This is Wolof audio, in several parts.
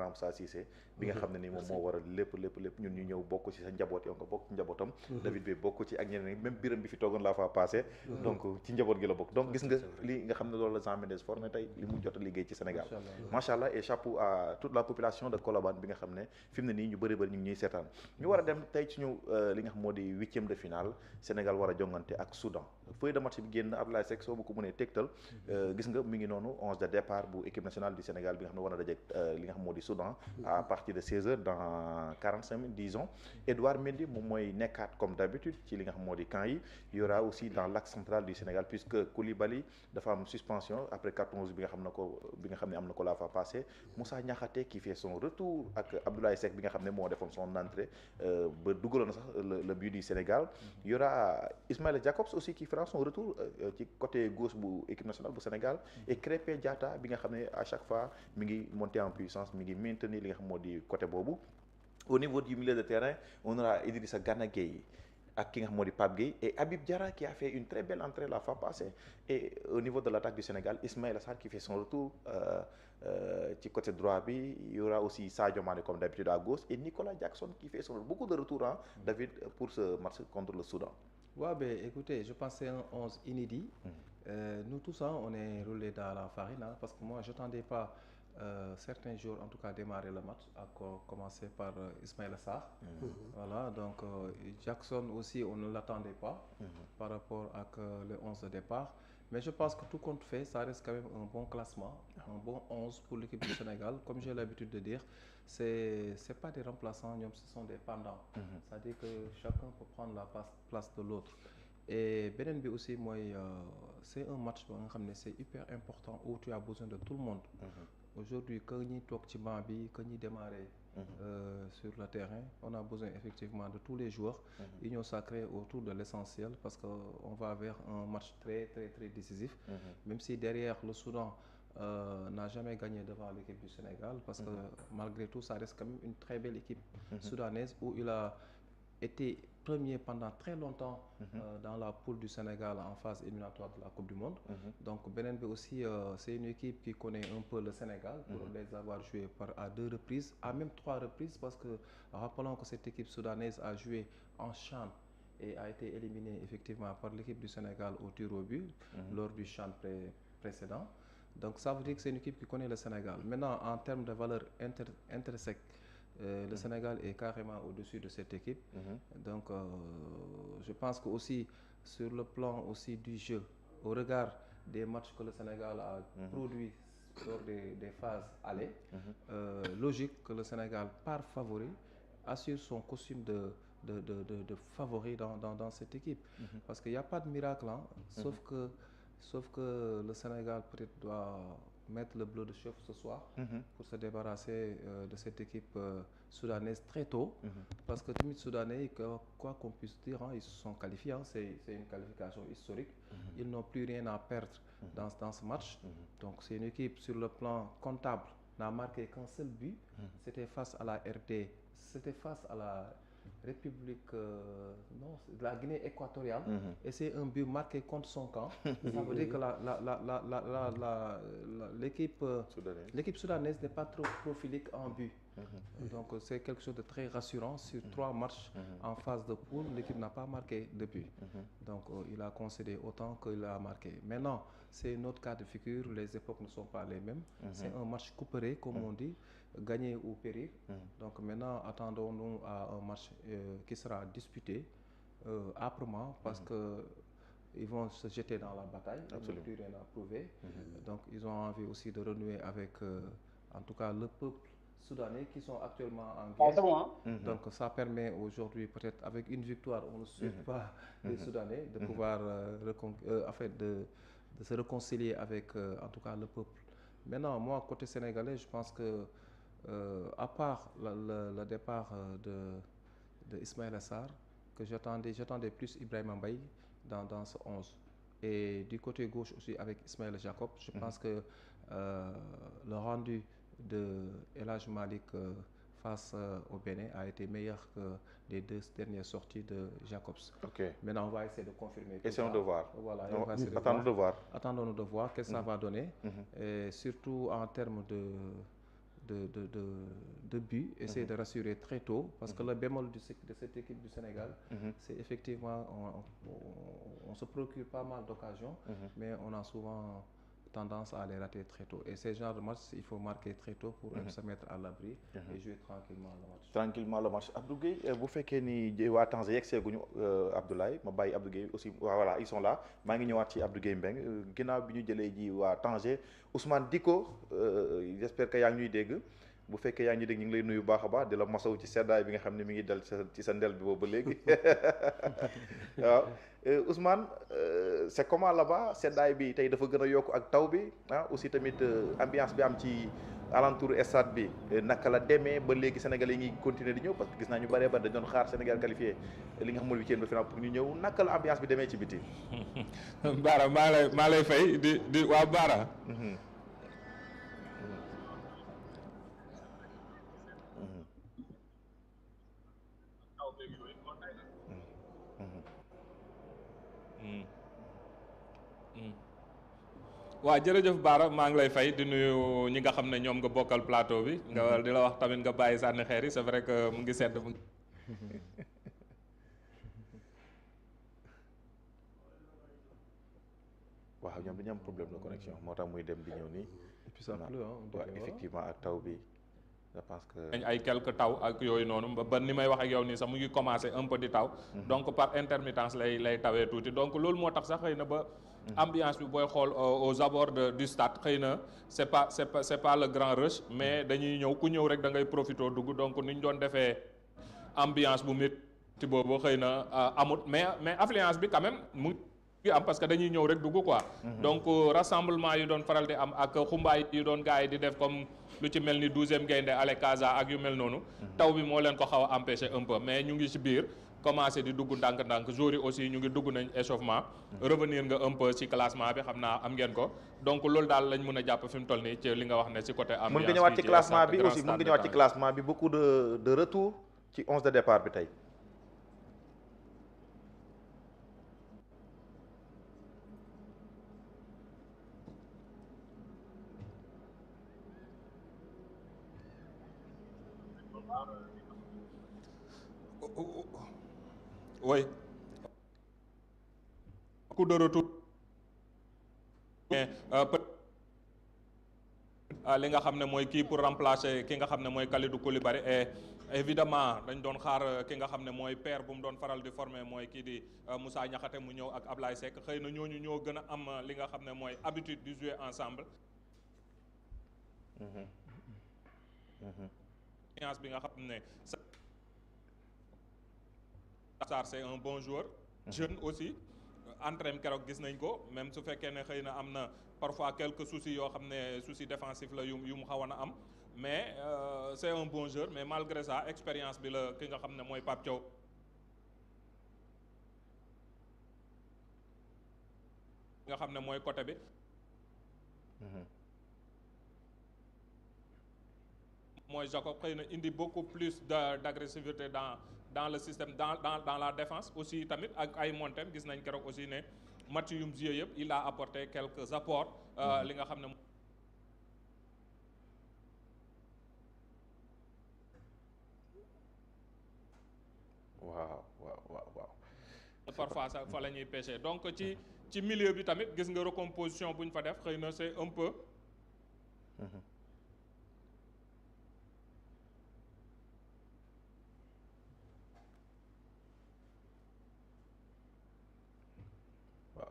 grand Moussa Cissé bi nga xam ne ni moom moo waral lépp ñun ñu ñëw bokk ci sa njaboot yow nga bokk ci njabootam David bi bokk ci ak ñeneen même Biram bi fi toogoon la fa passé donc ci njaboot gi la bokk donc gis nga li nga xam ne loolu la Jean Mendes formé tey li mu jot a liggéey ci Sénégal macha allah et chapeau à toute la population de Colobane bi nga xam ne fi mu ne nii ñu bëri ñu ngi ñuy seetaan ñu war a dem tey ci ñu li nga xam moo di huitième de finale Sénégal war a jongante ak Soudan feuille de match bi génn Abdoulaye Seck soo ma ko mënee tegtal gis nga mi ngi noonu 11 de départ bu équipe nationale du Sénégal bi nga xam ne war na dajeek li nga xam moo di Soudan à partir de 16h dans 45 minutes disons Edouard Mendy moom mooy nekkaat comme d'habitude ci li nga xam moo di camp yi il y aura aussi dans l'axe central du Sénégal puisque Koulibaly dafa am suspension après carton rouge bi nga xam ne am na ko la fa passé Moussa Niakhaté qui fait son retour ak Abdoulaye Seck bi nga xam ne moo defoon son entrée ba dugaloon na sax le but du Sénégal il y aura Ismaïla Jacobs aussi qui fera son retour ci côté gauche bu équipe nationale bu Sénégal et Krépin Diatta bi nga xam ne à chaque fois mi ngi monter en puissance mi ngi maintenir li nga xam moo di côté boobu au niveau du milieu de terrain on aura Idrissa Gana Gueye ak ki nga xam moo di Pape Gueye et Habib Diarra qui a fait une très belle entrée la fois passée et au niveau de l'attaque du Sénégal Ismaïla Sarr qui fait son retour ci côté droit bi il y aura aussi Sadio Mané comme d'habitude à gauche et Nicolas Jackson qui fait son beaucoup de retours David pour ce match contre le Soudan. Ouais, ben écoutez, je pense que c'est un 11 inédit. Nous tous on est roulés dans la farine parce que moi j'attendais pas certains jours en tout cas démarrer le match à commencer par Ismaïla Sarr. Voilà, donc Jackson aussi on ne l'attendait pas par rapport à le 11 de départ. Mais je pense que tout compte fait, ça reste quand même un bon classement, un bon 11 pour l'équipe du Sénégal. Comme j'ai l'habitude de dire, c'est pas des remplaçants, ce sont des pendants. C'est-à-dire que chacun peut prendre la place de l'autre. Et beneen bi aussi mooy c'est un match ba nga xam ne c'est hyper important où tu as besoin de tout le monde. Aujourd'hui que ñuy toog ci banc bi que ñuy démarrer sur le terrain on a besoin effectivement de tous les joueurs union sacrée autour de l'essentiel parce que on va vers un match très décisif même si derrière le Soudan n'a jamais gagné devant l'équipe du Sénégal parce que malgré tout ça reste quand même une très belle équipe soudanaise où il a été premier pendant très longtemps dans la poule du Sénégal en phase éliminatoire de la Coupe du Monde. Donc beneen bi aussi c'est une équipe qui connaît un peu le Sénégal pour les avoir joués à 2 reprises, à même 3 reprises parce que rappelons que cette équipe soudanaise a joué en CHAN et a été éliminée effectivement par l'équipe du Sénégal au tir au but lors du CHAN précédent. Donc ça veut dire que c'est une équipe qui connaît le Sénégal. Maintenant en termes de valeur intrinsèque le Sénégal est carrément au-dessus de cette équipe. Donc je pense que aussi sur le plan aussi du jeu, au regard des matchs que le Sénégal a produits lors des phases aller, logique que le Sénégal par favori assure son costume de favori dans cette équipe. Parce qu'il n'y a pas de miracle, sauf que le Sénégal peut-être doit mettre le bleu de chef ce soir pour se débarrasser de cette équipe soudanaise très tôt parce que tamit soudanais quoi qu'on puisse dire ils se sont qualifiés c'est une qualification historique ils n'ont plus rien à perdre dans ce match donc c'est une équipe sur le plan comptable n'a marqué qu'un seul but c'était face à la RD c'était face à la République non de la Guinée équatoriale et c'est un but marqué contre son camp. Ça veut dire que l'équipe soudanaise n'est pas trop prolifique en but. Donc c'est quelque chose de très rassurant sur 3 matchs en phase de poule l'équipe n'a pas marqué de but. Donc il a concédé autant qu'il a marqué. Maintenant c'est un autre cas de figure, les époques ne sont pas les mêmes. C'est un match couperé comme on dit, gagner ou périr. Donc maintenant attendons-nous à un match qui sera disputé âprement parce que ils vont se jeter dans la bataille, ils n'ont plus rien à prouver. Donc ils ont envie aussi de renouer avec en tout cas le peuple soudanais qui sont actuellement en guerre. Donc ça permet aujourd'hui peut-être avec une victoire, on ne souhaite pas les Soudanais de pouvoir de se réconcilier avec en tout cas le peuple. Maintenant moi côté sénégalais je pense que à part le départ de Ismaïla Sarr que j'attendais plus Ibrahima Mbaye dans ce 11 et du côté gauche aussi avec Ismaïla Jacob je pense que le rendu de El Hadj Malick face au Bénin a été meilleur que les 2 dernières sorties de Jacobs. Maintenant on va essayer de confirmer. Essayons de voir. Voilà, attendons de voir qu'est-ce que ça va donner et surtout en termes de but, essayer de rassurer très tôt, parce que le bémol de cette équipe du Sénégal, c'est effectivement, on se procure pas mal d'occasions, mais on a souvent tendance à les rater très tôt. Et ces genres de matchs, il faut marquer très tôt pour se mettre à l'abri et jouer tranquillement le match. Tranquillement le match. Abdou Gueye, bu fekkee ni waa Tanger yegg seeguñu Abdoulaye ma bàyyi Abdou Gueye aussi voilà ils sont là maa ngi ñëwaat ci Abdou Gueye Mbengue ginnaaw bi ñu jëlee ji waa Tanger Ousmane Dicko j'espère que yaa ngi ñuy dégg bu fekkee yaa ngi ñuy dégg ñu ngi lay nuyu baax a baax di la masawu ci seddaay bi nga xam ne mi ngi dal ci sa ndel bi boobu ba léegi waaw Ousmane c'est comment là-bas seddaay bi tey dafa gën a yokk ak taw bi aussi tamit ambiance bi am ci alentour stade bi naka la demee ba léegi Sénégalais yi ngi continuer di ñëw parce que gis naa ñu bëree ba dañ doon xaar Sénégal qualifié li nga xam mooy huitième de finale pour ñu ñëw naka la ambiance bi demee ci biti. Baara maa lay fay di waa Baara. waaw jërëjëf Baara maa ngi lay fay di nuyu ñi nga xam ne ñoom nga bokkal plateau bi nga di la wax tamit nga bàyyi sànni xeer yi c'est vrai que mu ngi sedd mu waaw ñoom dañu am problème de connexion moo tax muy dem di ñëw nii. Et puis ça pleut waaw effectivement ak taw bi je pense que. ay quelques taw ak yooyu noonu ba ni may wax ak yow nii sax mu ngi commencé un peu di taw. donc par intermittence lay tawee tuuti donc loolu moo tax sax xëy na ba. ambiance bi booy xool aux abords du stade xëy na c'est pas le grand rush mais dañuy ñëw ku ñëw rek da ngay profité dugg donc ni ñu doon defee ambiance bu métti boobu xëy na amut mais affluence bi quand même mu ngi am parce que dañuy ñëw rek dugg quoi. donc rassemblement yi doon faral di am ak xumbaay yi doon gars yi di def comme lu ci mel ni 12e gaynde ale Casa ak yu mel noonu. taw bi moo leen ko xaw a empêché un peu mais ñu ngi ci biir. commencé di dugg ndànk-ndànk joueurs yi aussi ñu ngi dugg nañ échauffement revenir nga un peu ci classement bi xam naa am ngeen ko donc loolu daal lañ mën a jàpp fi mu toll nii ci li nga wax ne ci côté ambiance mën nga ñëwaat ci classement bi aussi mën nga ñëwaat ci classement bi beaucoup de retour ci 11 de départ bi tey oui coup de retour mais li nga xam ne mooy kii pour remplacer ki nga xam ne mooy Kalidou Koulibaly et évidemment dañ doon xaar ki nga xam ne mooy paire bu mu doon faral di former mooy kii di Moussa Niakhaté mu ñëw ak Ablaye Seck xëy na ñooñu ñoo gën a am li nga xam ne mooy habitude di jouer ensemble bi nga xam ne Sarr c'est un bon joueur jeune aussi entraîne keroog gis nañ ko même su fekkee ne xëy na am na parfois quelques soucis yoo xam ne soucis défensifs la yu mu xawoon a am mais c'est un bon joueur mais malgré ça expérience bi la ki nga xam ne mooy Pape Thiaw nga xam ne mooy côté bi mooy Jacob xëy na indi beaucoup plus d'agressivité dans le système dans la défense aussi tamit ak ay montem gis nañ keroog aussi ne match yum joué yëpp il a apporté quelques apports li nga xam ne waaw parfois ça fa la ñuy pêcher donc ci milieu bi tamit gis nga recomposition bu ñu fa def xëy na c'est un peu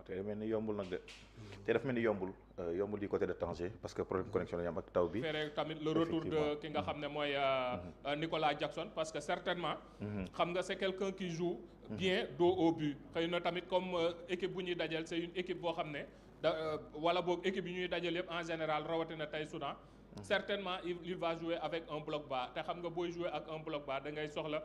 te dafa mel ni yombul nag de te dafa mel ni yombul du côté de Tanger parce que problème connexion la ñu am ak taw bi. feere tamit le retour de ki nga xam ne mooy Nicolas Jackson parce que certainement. xam nga c'est quelqu'un qui joue bien dos au but xëy na tamit comme équipe bu ñuy dajal c'est une équipe boo xam ne wala boog équipe yi ñuy dajal yëpp en général rawatina tey Soudan. certainement il va jouer avec un bloc bas te xam nga booy jouer ak un bloc bas da ngay soxla.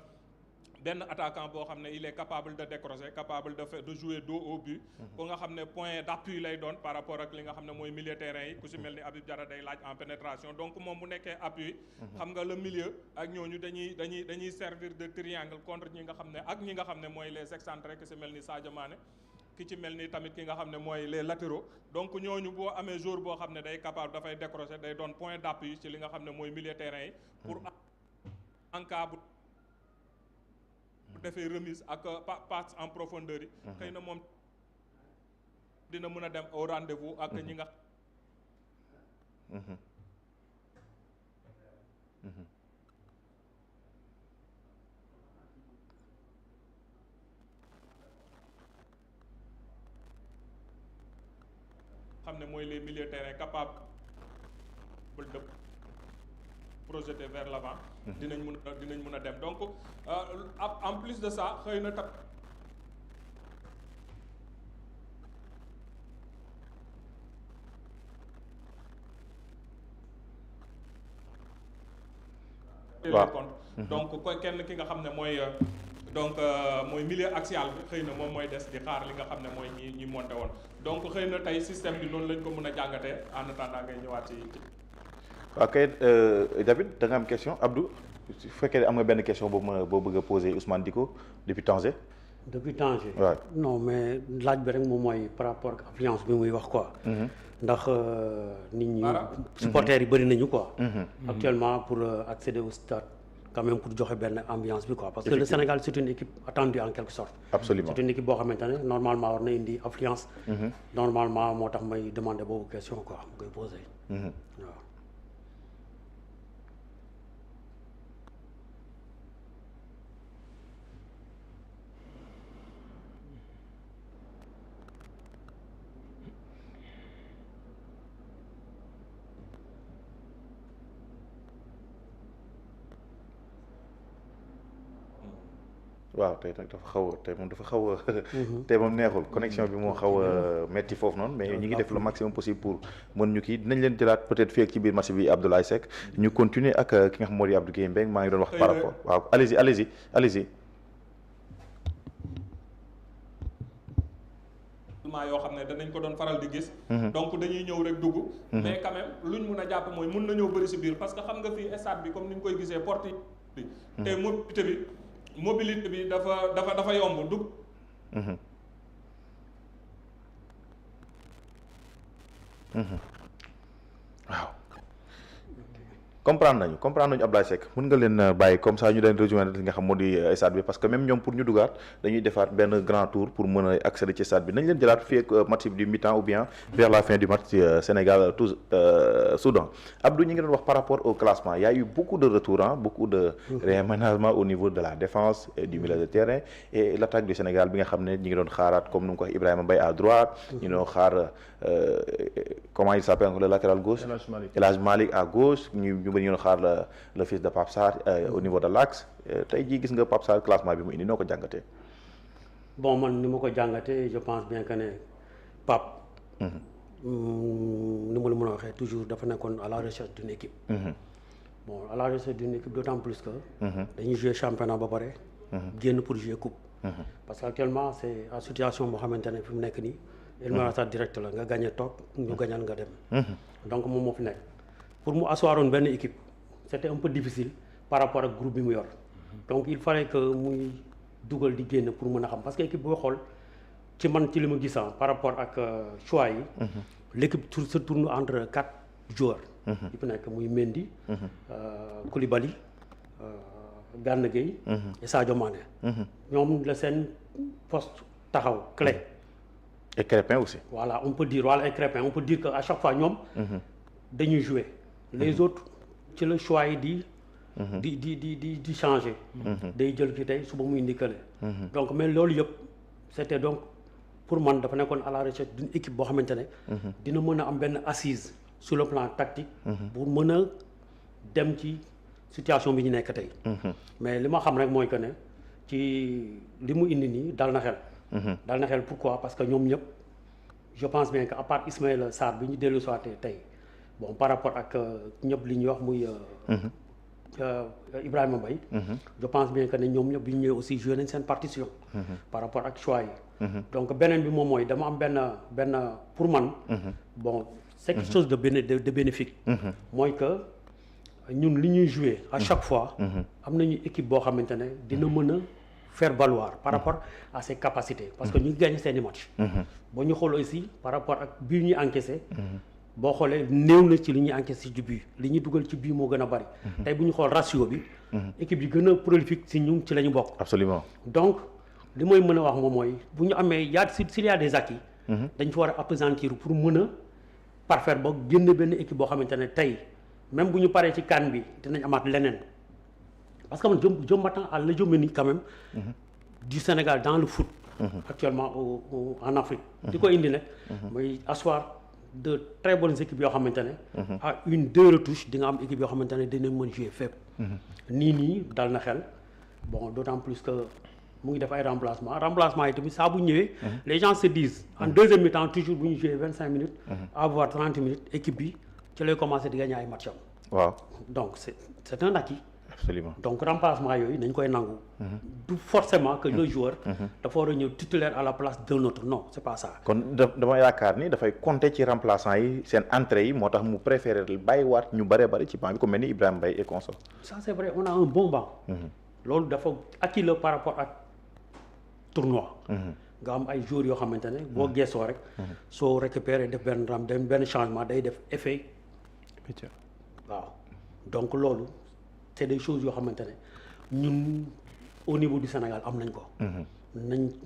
benn attaquant boo xam ne il est capable de décrocher capable de jouer dos au but pour nga xam ne point d'appui lay doon par rapport ak li nga xam ne mooy milieu terrain yi ku si mel ni Habib Diarra day laaj en pénétration donc moom bu nekkee appui xam nga le milieu ak ñooñu dañuy servir de triangle contre ñi nga xam ne ak ñi nga xam ne mooy les excentrés ku si mel ni Sadio Mané ki ci mel ni tamit ki nga xam ne mooy les latéraux donc ñooñu boo amee joueur boo xam ne day capable dafay décrocher day doon point d'appui ci li nga xam ne mooy milieu terrain yi pour en cas bu defee remise ak passe en profondeur yi xëy na moom dina mën a dem au rendez-vous ak ñi nga xam ne mooy les milieux terrain capables de projeter vers l'avant dinañ mën a dem donc en plus de ça xëy na tam donc koy kenn ki nga xam ne mooy donc mooy milieu axial bi xëy na moom mooy des di xaar li nga xam ne mooy ñi monté woon donc xëy na tey système bi noonu lañ ko mën a jàngatee en attendant ngay ñëwaat ci waaw kay David da nga am question Abdou su fekkee am nga benn question boo bëgg a poser Ousmane Dicko depuis Tanger. depuis Tanger. waaw non mais laaj bi rek moom mooy par rapport ak affluence bi muy wax quoi. ndax nit ñi. supporters yi bëri nañu quoi. actuellement pour accéder au stade quand même pour joxe benn ambiance bi quoi. parce que le Sénégal c'est une équipe attendue en quelque sorte. absolument c'est une équipe boo xamante ne normalement war na indi affluence. normalement moo tax may demander boobu question quoi mu koy poser. waaw. waaw tey nag dafa xaw a tey moom neexul connexion bi moo xaw a metti foofu noonu mais ñu ngi def le maximum possible pour mën ñu kii dinañ leen jëlaat peut-être fii ak ci biir match bi Abdoulaye Seck ñu continuer ak ki nga xam moo di Abdou Guèye Mbengue maa ngi doon wax par rapport waaw allez-y yoo xam ne danañ ko doon faral di gis donc dañuy ñëw rek dugg mais quand même luñ mun a jàpp mooy mun nañoo bëri si biir parce que xam nga fii stade bi comme ni ñu koy gisee porte bi te mobilité bi dafa yomb dugg waaw comprendre nañu Abdoulaye Seck mën nga leen bàyyi comme ça ñu leen rejoindre li nga xam moo di stade bi parce que même ñoom pour ñu dugaat dañuy defaat benn grand tour pour mën a accéder ci stade bi nañ leen jëlaat fii ak match bi du mi-temps ou bien vers la fin du match Sénégal Soudan Abdou ñu ngi doon wax par rapport au classement il y a eu beaucoup de retours beaucoup de réaménagement au niveau de la défense et du milieu de terrain et l'attaque du Sénégal bi nga xam ne ñi ngi doon xaaraat comme nu mu ko wax Ibrahima Mbaye à droite ñu doon xaar comment il s'appelle le latéral gauche El Hadj Malick à gauche ñu bëri ñu xaar le fils de Pape Sarr au niveau de l'axe tey jii gis nga Pape Sarr classement bi mu indi noo ko jàngatee. bon man ni ma ko jàngatee je pense bien que ne Pape. ni ma la mën a waxee toujours dafa nekkoon à la recherche d'une équipe. bon à la recherche d'une équipe d'autant plus que. dañuy jouer championnat ba pare. génn pour jouer coupe. parce que actuellement c'est à situation boo xamante ne fi mu nekk nii. éliminatoire direct la nga gagné toog ñu gañal nga dem. donc moom moo fi nekk. pour mu asseoir woon benn équipe c'était un peu difficile par rapport ak groupe bi mu yor donc il fallait que muy dugal di génn pour mën a xam parce que équipe boo xool ci man ci li ma gis par rapport ak choix yi l'équipe se tourne entre 4 joueurs yi fi nekk muy Mendy Koulibaly Gana Gueye et Sadio Mané ñoom la seen poste taxaw clé et Crépin aussi voilà on peut dire et Crépin on peut dire que à chaque fois ñoom dañuy jouer les autres ci la choix yi di changer day jël ki tey suba muy indi kële donc mais loolu yëpp c'était donc pour man dafa nekkoon à la recherche d'une équipe boo xamante ne dina mën a am benn assise sur le plan tactique pour mën a dem ci situation bi ñu nekk tey mais li ma xam rek mooy que ne ci li mu indi nii dal na xel pourquoi parce que ñoom ñëpp je pense bien que à part Ismaïla Sarr bi ñu dellu soité tey bon par rapport ak ñëpp li ñuy wax muy Ibrahima Mbaye je pense bien que ne ñoom ñëpp bi ñu ñëwee aussi joué nañ seen partition par rapport ak choix yi donc beneen bi moom mooy dama am benn pour man bon c'est quelque chose de bénéfique mooy que ñun li ñuy joué à chaque fois am nañu équipe boo xamante ne dina mën a faire valoir par rapport à ses capacités parce que ñu ngi gagné seeni match boo ñu xool aussi par rapport ak bii ñuy encaissé boo xoolee néew na ci li ñuy encaissé ci but li ñuy dugal ci but moo gën a bari tey bu ñu xool ratio bi équipe yi gën a prolifique si ñun ci la ñu bokk absolument donc li mooy mën a wax moom mooy bu ñu amee s'il y a des acquis dañ fi war a appesantir pour mën a parfaire ba génn benn équipe boo xamante ne tey même bu ñu paree ci CAN bi dinañ amaat leneen parce que man je m'attends à l'hégémonie quand même du Sénégal dans le foot actuellement en Afrique di ko indi nag mooy asseoir de très bonnes équipes yoo xamante ne à 1-2 retouches di nga am équipe yoo xamante ne dinañ mën jouer fépp nii dal na xel bon d'autant plus que mu ngi def ay remplacement yi tamit saa bu ñëwee les gens se disent en deuxième mi-temps toujours bu ñu jouer 25 minutes à voire 30 minutes équipe bi ci lay commencer di gagner ay match am waaw donc c'est un acquis absolument donc remplacement yooyu dañ koy nangu du forcément que le joueur dafa war a ñëw titulaire à la place d'un autre non c'est pas ça kon dama yaakaar ni dafay compter ci remplaçant yi seen entrée yi moo tax mu préféré bàyyiwaat ñu bëree bëri ci banc bi ko mel ni Ibrahima Mbaye et consort ça c'est vrai on a un bon banc loolu dafa acquis la par rapport ak tournoi nga am ay joueurs yoo xamante ne boo geesoo rek soo récupérer def benn changement day def effet waaw donc loolu c'est des choses yoo xamante ne ñun au niveau du Sénégal am nañ ko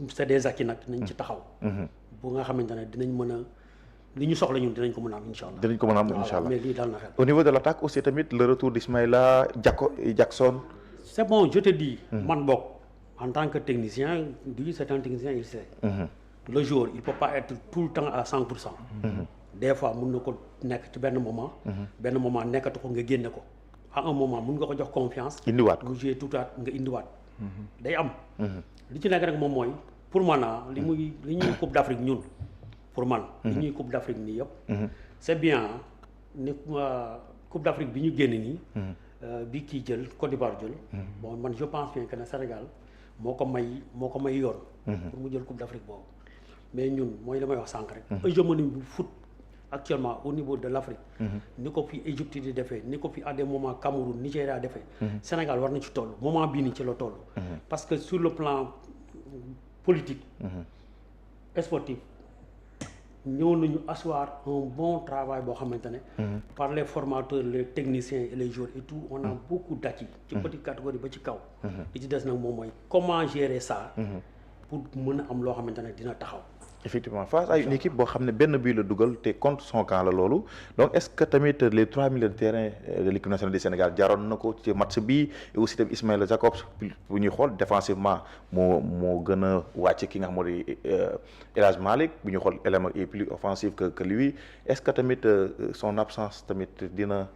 c'est des acquis nag nañ ci taxaw bu nga xamante ne dinañ mën a li ñu soxla ñun dinañ ko mën a am incha allah dinañ ko mën a am incha allah mais lii dal na xel au niveau de l'attaque aussi tamit le retour d'Ismaïla Jackson c'est bon je te dis man bokk en tant que technicien lui c'est un technicien il sait le joueur il peut pas être tout le temps à 100%. Des fois mun na ko nekk ci benn moment nekkatu ko nga génne ko à un moment mun nga ko jox confiance indiwaat ko mu jouer tout à nga indiwaat day am li ci nekk rek moom mooy pour man li ñuy Coupe d'Afrique ñun pour man li ñuy Coupe d'Afrique nii yëpp c'est bien ni Coupe d'Afrique bi ñu génn nii bi kii jël Côte d'Ivoire jël bon man je pense bien que ne Sénégal moo ko may yoon pour mu jël Coupe d'Afrique boobu mais ñun mooy la may wax sànq rek hégémonie bu foot actuellement au niveau de l'Afrique ni ko fi Égypte di defee ni ko fi à des moments Cameroun Nigeria defee Sénégal war na ci toll moment bii nii ci la toll parce que sur le plan politique sportif ñëw nañu asseoir un bon travail boo xamante ne par les formateurs les techniciens et les joueurs et tout on a beaucoup d'acquis ci petite catégorie ba ci kaw li ci des nag moom mooy comment gérer ça pour mën a am loo xamante ne dina taxaw effectivement face à une équipe boo xam ne benn bii la dugal te contre son camp la loolu donc est-ce que tamit les 3 milieux de terrain de l'équipe nationale du Sénégal jaroon na ko ci match bi et aussi tamit Ismaïla Jacobs bu ñuy xool défensivement moo gën a wàcc ki nga xam moo di El Hadj Malick bu ñuy xool élément est plus offensif que lui est-ce que tamit son absence tamit dina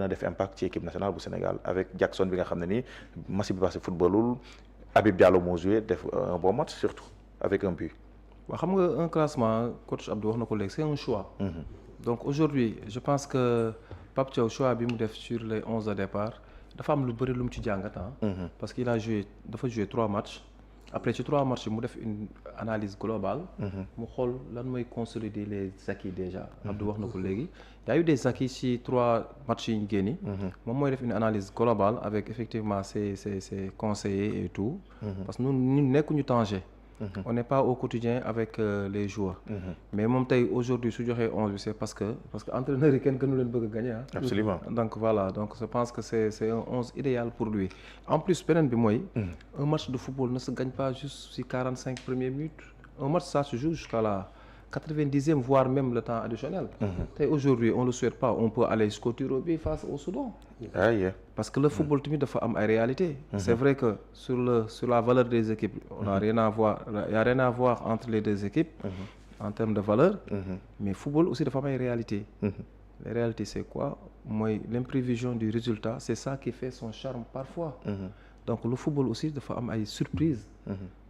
def impact ci équipe nationale bu Sénégal avec Jackson bi nga xam ne nii match bi passé footballul Habib Diallo moo joué def un bon match surtout avec un but. waaw xam nga un classement coach Abdou wax na ko léegi c'est un choix. Donc aujourd'hui je pense que Pape Thiaw choix bi mu def sur les 11 de départ dafa am lu bëri lu mu ci jàngat parce qu'il a dafa joué 3 matchs après ci 3 matchs mu def une analyse globale. mu xool lan mooy consolider les acquis déjà. Abdou wax na ko léegi y a eu des acquis ci 3 matchs yi ñu génni. moom mooy def une analyse globale avec effectivement ses conseillers et tout. parce que ñun nekkuñu Tanger. On n'est pas au quotidien avec les joueurs. Mais moom tey aujourd'hui su joxee 11 bi c'est parce que entraîneur yi kenn gënu leen bëgg a gagner Absolument. Donc voilà donc je pense que c'est un 11 idéal pour lui. En plus beneen bi mooy. Un match de football ne se gagne pas juste si 45 premières minutes. Un match ça se joue jusqu'à la 90e voire même le temps additionnel. Tey aujourd'hui on le souhaite pas on peut aller jusqu'au tir au but face au Soudan. Ah yeah. Parce que le football tamit dafa am ay réalité. C'est vrai que sur la valeur des équipes on a rien à voir il y a rien à voir entre les deux équipes en termes de valeur. Mais football aussi dafa am ay réalité. Les réalités c'est quoi mooy l'imprévision du résultat c'est ça qui fait son charme parfois. Donc le football aussi dafa am ay surprises.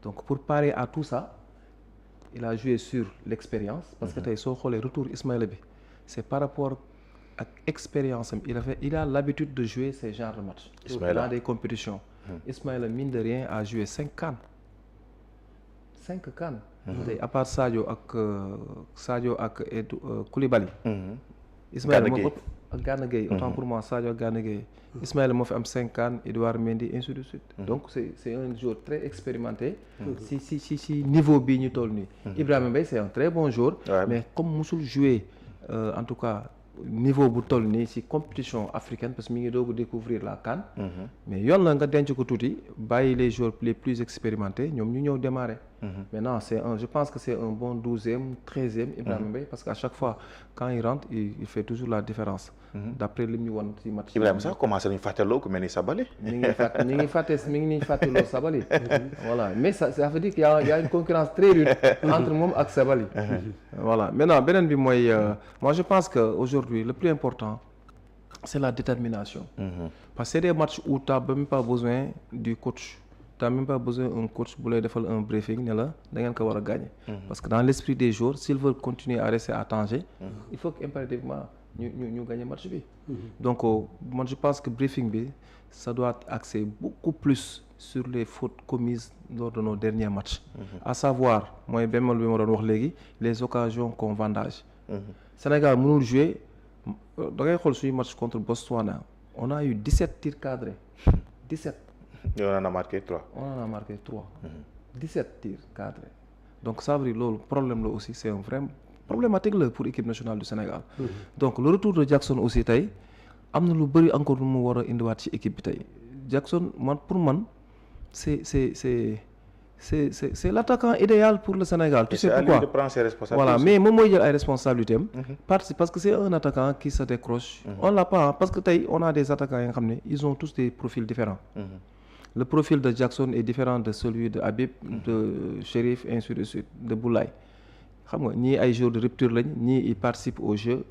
Donc pour parer à tout ça il a joué sur l'expérience parce que tey soo xoolee retour Ismaïla bi c'est par rapport ak expérience am il a l'habitude de jouer ces genres de matchs dans des compétitions. Ismaïla mine de rien a joué 5 CAN tey à part Sadio ak Koulibaly. Ismaïla moo ëpp ak Gana Gueye. Autant pour moi Sadio ak Gana Gueye. Ismaïla moo fi am 5 CAN, Edouard Mendy ainsi de suite. Donc c'est un joueur très expérimenté. si niveau bii ñu toll nii. Ibrahima Mbaye c'est un très bon joueur. Mais comme musul jouer en tout cas niveau bu toll nii ci compétition africaine parce que mi ngi doog a découvrir la CAN. Mais yoon la nga denc ko tuuti bàyyi les joueurs les plus expérimentés ñoom ñu ñëw démarrer. Maintenant je pense que c'est un bon 12e 13e Ibrahima Mbaye parce qu'à chaque fois quand il rentre il fait toujours la différence. D'après li ñu won ci match. Ibrahima sax commencé nañu fàttaloo ku mel ni Sabaly. mi ngi fàttaloo Sabaly. Voilà mais ça veut dire qu'il y a une concurrence très rude entre moom ak Sabaly. Voilà maintenant beneen bi mooy moi je pense que aujourd'hui le plus important c'est la détermination. Parce que c'est des matchs où t'as même pas besoin du coach. T'as même pas besoin d'un coach bu lay defal un briefing ne la da ngeen ko war a gagner. Parce que dans l'esprit des joueurs s'ils veulent continuer à rester à Tanger, il faut impérativement ñu gagner match bi. Donc moi je pense que briefing bi ça doit être axé beaucoup plus sur les fautes commises lors de nos derniers matchs. À savoir mooy bémol bi ma doon wax léegi les occasions qu'on vendage. Sénégal mënul jouer da ngay xool suñu match contre Botswana on a eu 17 tirs cadrés 17. Et on en a marqué 3. 17 tirs cadrés. Donc ça veut dire loolu problème la aussi c'est un vrai problématique la pour équipe nationale du Sénégal. Donc le retour de Jackson aussi tey am na lu bëri encore lu mu war a indiwaat ci équipe bi tey Jackson pour man c'est l'attaquant idéal pour le Sénégal. Tu sais pourquoi? De prendre ses responsabilités. Voilà mais moom mooy jël ay responsabilités am. Parce que c'est un attaquant qui se décroche. On l'a pas parce que tey on a des attaquants yi nga xam ne ils ont tous des profils différents. Le profil de Jackson est différent de celui de Habib, de Chérif, ainsi de suite, de Boulaye. Xam nga ñii ay joueurs de rupture lañ ñii ils participent au jeu.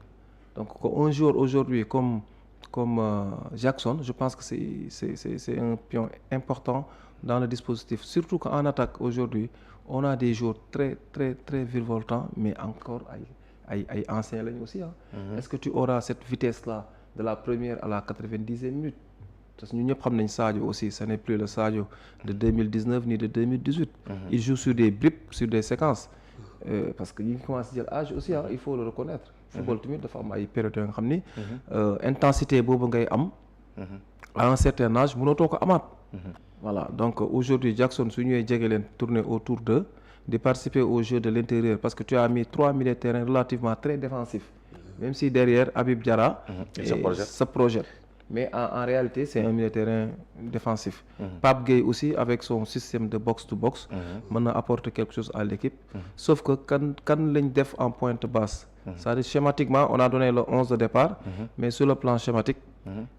Donc un joueur aujourd'hui comme Jackson, je pense que c'est un pion important dans le dispositif. Surtout qu'en attaque aujourd'hui, on a des joueurs très très très virevoltants, mais encore ay anciens lañ aussi hein. Est-ce que tu auras cette vitesse-là de la première à la 90e minute? Parce que ñu ñëpp xam nañ Sadio aussi ce n'est plus le Sadio de 2019 ni de 2018. Il joue sur des bribes, sur des séquences. Parce que ñu ngi commencé jël âge aussi il faut le reconnaître. Football tamit dafa am ay période yoo nga xam ni intensité boobu ngay am à un certain âge mënatoo ko amaat. Voilà donc aujourd'hui Jackson su ñëwee jege leen tourner autour d'eux de participer au jeu de l'intérieur parce que tu as mis 3 milieux de terrain relativement très défensifs même si derrière Habib Diarra se projette. Mais en réalité c'est un milieu de terrain défensif. Pape Gueye aussi avec son système de box to box mën na apporter quelque chose à l'équipe. Sauf que kan lañ def en pointe basse. C'est-à-dire schématiquement on a donné le 11 de départ mais sur le plan schématique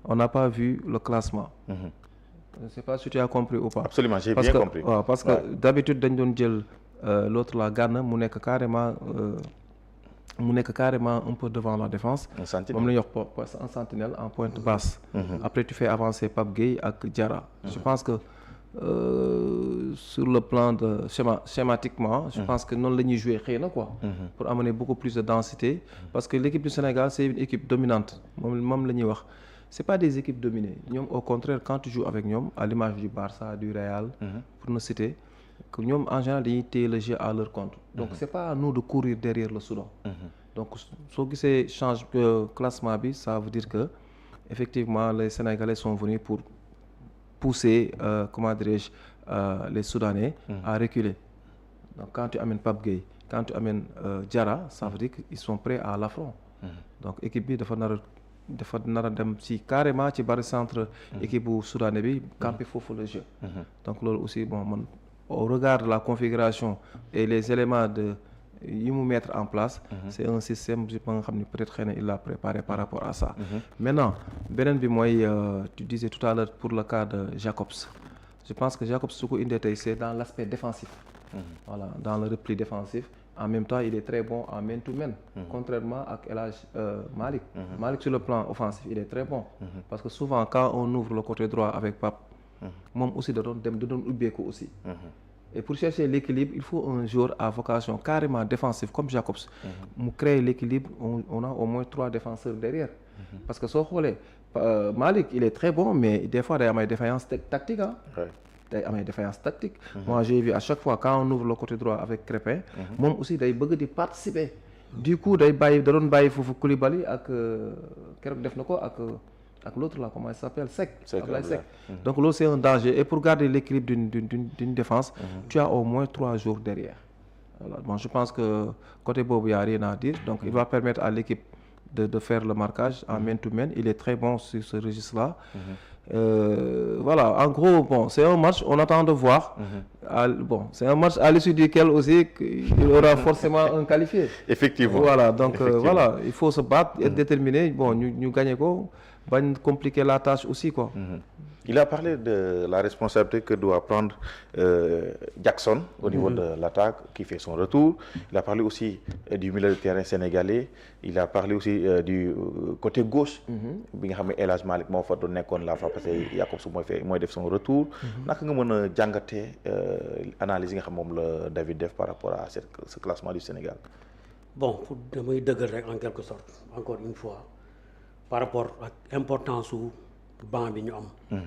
on n'a pas vu le classement. Je ne sais pas si tu as compris ou pas. Absolument, j'ai bien compris. Parce que d'habitude dañ doon jël l'autre la Gana mu nekk carrément un peu devant la défense. Moom la ñuy wax un sentinelle en pointe basse. Après tu fais avancer Pape Gueye ak Diarra. Je pense que sur le plan de schématiquement je pense que noonu la ñuy jouer xëy na quoi. Pour amener beaucoup plus de densité. Parce que l'équipe du Sénégal c'est une équipe dominante moom la ñuy wax. C'est pas des équipes dominées ñoom au contraire quand tu joues avec ñoom à l'image du Barça du Real. Pour ne citer que ñoom en général dañuy téye le jeu à leur compte. Donc c'est pas à nous de courir derrière le Soudan. Donc soo gisee change classement bi ça veut dire que effectivement les Sénégalais sont venus pour pousser comment dirais-je les Soudanais à reculer. Donc quand tu amènes Pape Gueye quand tu amènes Diarra ça veut dire qu'ils sont prêts à l'affront. Donc équipe bi dafa nar a dem ci carrément ci bari centre équipe bu Soudanais bi camper foofu le jeu. Donc loolu aussi bon man au regard de la configuration et les éléments de yi mu mettre en place c'est un système je pense nga xam ni peut-être xëy na il l'a préparé par rapport à ça. Maintenant beneen bi mooy tu disais tout à l'heure pour le cas de Jacobs je pense que Jacobs su ko indee tey c'est dans l'aspect défensif. Voilà dans le repli défensif en même temps il est très bon en man to man. Contrairement ak El Hadj Malick. Malick sur le plan offensif il est très bon. Parce que souvent quand on ouvre le côté droit avec Pape moom aussi da doon ubbeeku aussi. Et pour chercher l'équilibre il faut un joueur à vocation carrément défensif comme Jacobs. mu créer l'équilibre on a au moins 3 défenseurs derrière. Parce que soo xoolee Malick il est très bon mais des fois day am ay défaillances tactiques day am ay défaillances tactiques. Moi j'ai vu à chaque fois quand on ouvre le côté droit avec Crépin moom aussi day bëgg di participer du coup da doon bàyyi foofu Koulibaly ak keroog def na ko ak l'autre là comment il s'appelle Seck. Ablaye Seck. Donc loolu c'est un danger et pour garder l'équilibre d'une défense tu as au moins 3 jours derrière. Voilà. Bon, je pense que côté boobu y a rien à dire donc il va permettre à l'équipe de faire le marquage en man-to-man. Il est très bon sur ce registre-là. Voilà, en gros, bon, c'est un match, on attend de voir. Bon, c'est un match à l'issue duquel aussi il y aura forcément un qualifié. Effectivement. Voilà, donc voilà, il faut se battre, être déterminé. Bon, nous gagnons quoi, va compliquer la tâche aussi quoi. Il a parlé de la responsabilité que doit prendre Jackson au niveau de l'attaque qui fait son retour. Il a parlé aussi du milieu de terrain sénégalais. Il a parlé aussi du côté gauche. bi nga xam ne El Hadj Malick moo fa doon nekkoon la fa parce que Jakobs mooy def son retour. naka nga mën a jàngatee analyse yi nga xam moom la David def par rapport à ce classement du Sénégal. Bon pour damay dëggal rek en quelque sorte encore une fois par rapport ak importance su banc bi ñu am.